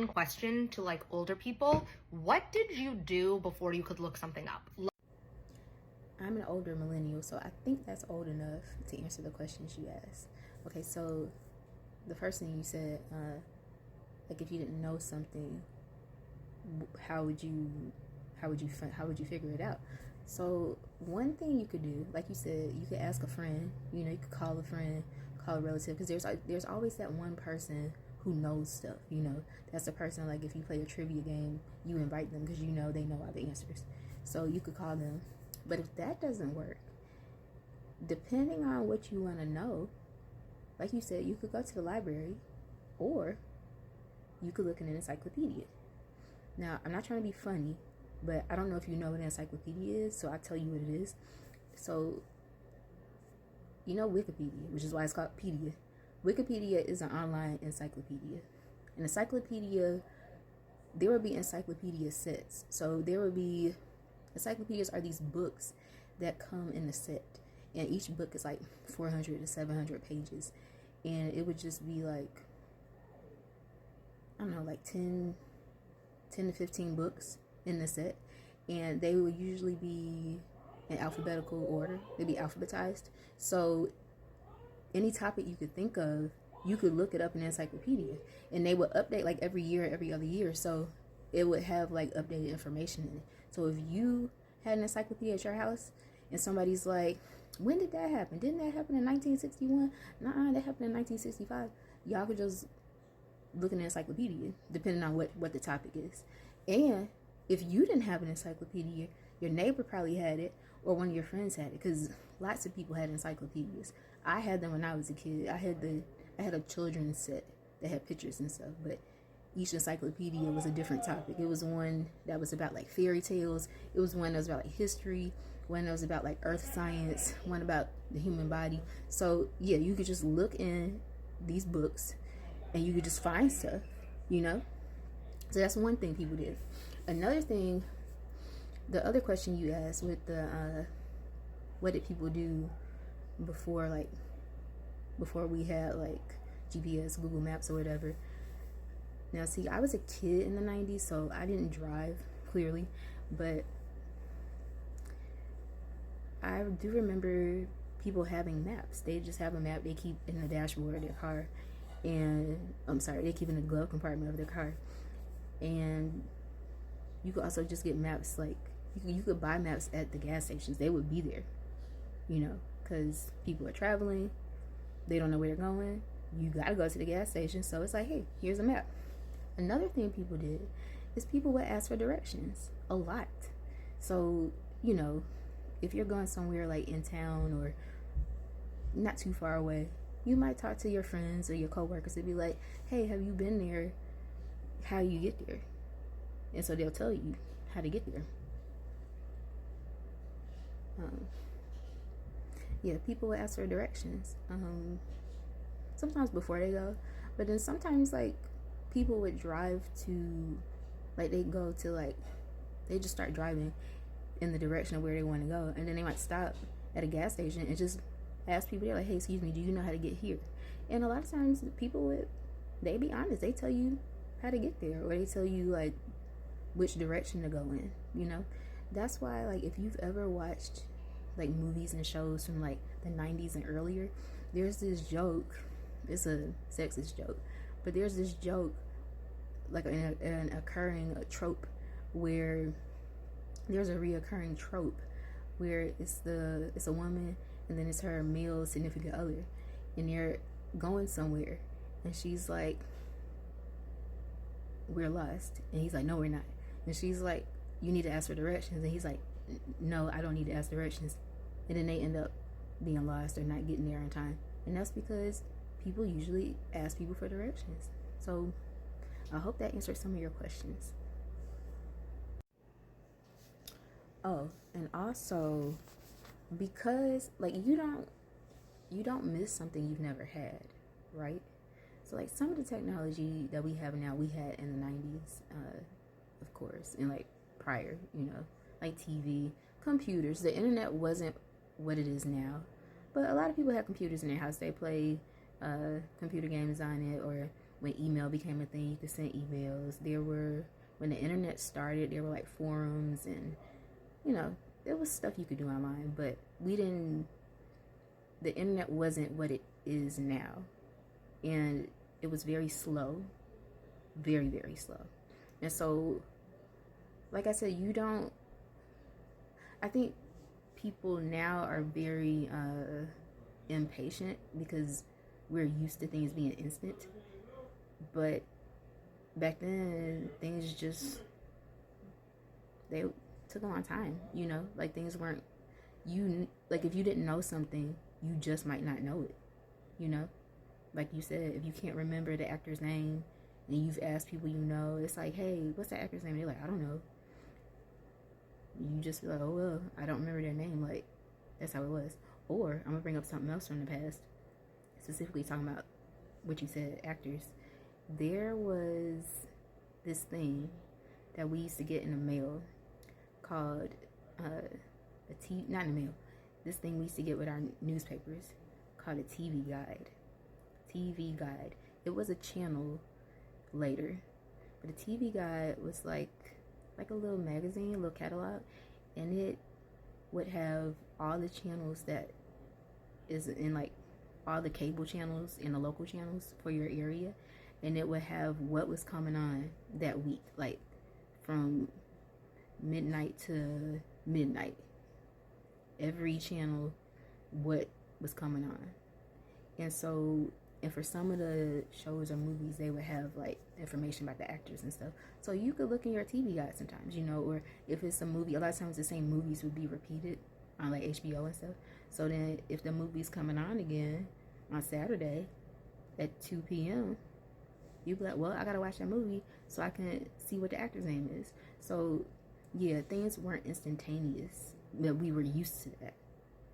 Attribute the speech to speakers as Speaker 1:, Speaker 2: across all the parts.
Speaker 1: common question to like older people. What did you do before you could look something up?
Speaker 2: I'm an older millennial, so I think that's old enough to answer the questions you asked. Okay, so the first thing you said, like if you didn't know something, how would you figure it out? So one thing you could do, like you said, you could ask a friend. You know, you could call a friend, call a relative, because there's always that one person who knows stuff. You know, that's the person, like if you play a trivia game, you invite them because you know they know all the answers. So you could call them. But if that doesn't work, depending on what you want to know, like you said, you could go to the library, or you could look in an encyclopedia. Now, I'm not trying to be funny, but I don't know if you know what an encyclopedia is, so I'll tell you what it is. So, you know Wikipedia, which is why it's called pedia. Wikipedia is an online encyclopedia. An encyclopedia, there would be encyclopedia sets. So there would be, encyclopedias are these books that come in a set. And each book is like 400 to 700 pages. And it would just be like, I don't know, like 10 to 15 books in the set, and they would usually be in alphabetical order. They'd be alphabetized. So any topic you could think of, you could look it up in the encyclopedia, and they would update like every year, every other year. So it would have like updated information in it. So if you had an encyclopedia at your house and somebody's like, when did that happen? Didn't that happen in 1961? Nuh-uh, that happened in 1965. Y'all could just look in the encyclopedia, depending on what the topic is. And if you didn't have an encyclopedia, your neighbor probably had it, or one of your friends had it, because lots of people had encyclopedias. I had them when I was a kid. I had a children's set that had pictures and stuff, but each encyclopedia was a different topic. It was one that was about like fairy tales. It was one that was about like history. One that was about like earth science. One about the human body. So yeah, you could just look in these books and you could just find stuff, you know? So that's one thing people did. Another thing, the other question you asked with the, what did people do before we had like GPS, Google Maps or whatever. Now see, I was a kid in the 90s, so I didn't drive, clearly, but I do remember people having maps. They just have a map they keep in the dashboard of their car, and they keep in the glove compartment of their car. And you could also just get maps, like you could buy maps at the gas stations. They would be there, you know, because people are traveling, they don't know where they're going. You gotta go to the gas station, so it's like, hey, here's a map. Another thing people did is people would ask for directions a lot. So, you know, if you're going somewhere like in town or not too far away, you might talk to your friends or your coworkers and be like, hey, have you been there? How you get there? And so they'll tell you how to get there. Yeah, people would ask for directions. Sometimes before they go, but then sometimes like people would drive to, like they just start driving in the direction of where they want to go, and then they might stop at a gas station and just ask people there, like, hey, excuse me, do you know how to get here? And a lot of times people they be honest, they tell you how to get there, or they tell you like which direction to go in, you know? That's why, like, if you've ever watched like movies and shows from like the 90s and earlier, there's this joke, it's a sexist joke, but there's this joke, like an occurring trope, where there's a reoccurring trope where it's a woman and then it's her male significant other, and they're going somewhere, and she's like, we're lost, and he's like, no, we're not, and she's like, you need to ask for directions, and he's like, no, I don't need to ask directions, and then they end up being lost or not getting there in time. And that's because people usually ask people for directions. So I hope that answered some of your questions. Oh, and also, because like you don't miss something you've never had, right? So like some of the technology that we have now, we had in the 90s, of course, and like prior, you know, like TV, computers. The internet wasn't what it is now, but a lot of people have computers in their house. They play computer games on it, or when email became a thing, you could send emails. When the internet started, there were like forums, and there was stuff you could do online, but the internet wasn't what it is now. And it was very slow, very, very slow. And so, like I said, I think people now are very impatient because we're used to things being instant. But back then, things they took a long time, like things weren't, like if you didn't know something, you just might not know it, like you said, if you can't remember the actor's name and you've asked people it's like, hey, what's that actor's name? And they're like, I don't know. You just be like, oh well, I don't remember their name. Like, that's how it was. Or I'm gonna bring up something else from the past, specifically talking about what you said, actors. There was this thing that we used to get in the mail called not in the mail. This thing we used to get with our newspapers called a TV guide. TV guide. It was a channel later, but a TV guide was like a little magazine, a little catalog, and it would have all the channels that is in, like all the cable channels and the local channels for your area, and it would have what was coming on that week, like from midnight to midnight. Every channel, what was coming on. And for some of the shows or movies, they would have like information about the actors and stuff. So you could look in your TV guide sometimes, or if it's a movie, a lot of times the same movies would be repeated on like HBO and stuff. So then if the movie's coming on again on Saturday at 2 p.m., you'd be like, well, I gotta watch that movie so I can see what the actor's name is. So yeah, things weren't instantaneous, but we were used to that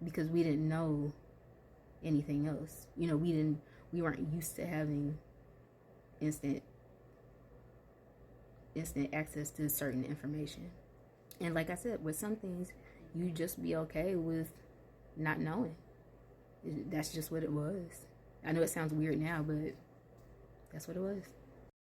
Speaker 2: because we didn't know anything else. We weren't used to having instant access to certain information. And like I said, with some things, you just be okay with not knowing. That's just what it was. I know it sounds weird now, but that's what it was.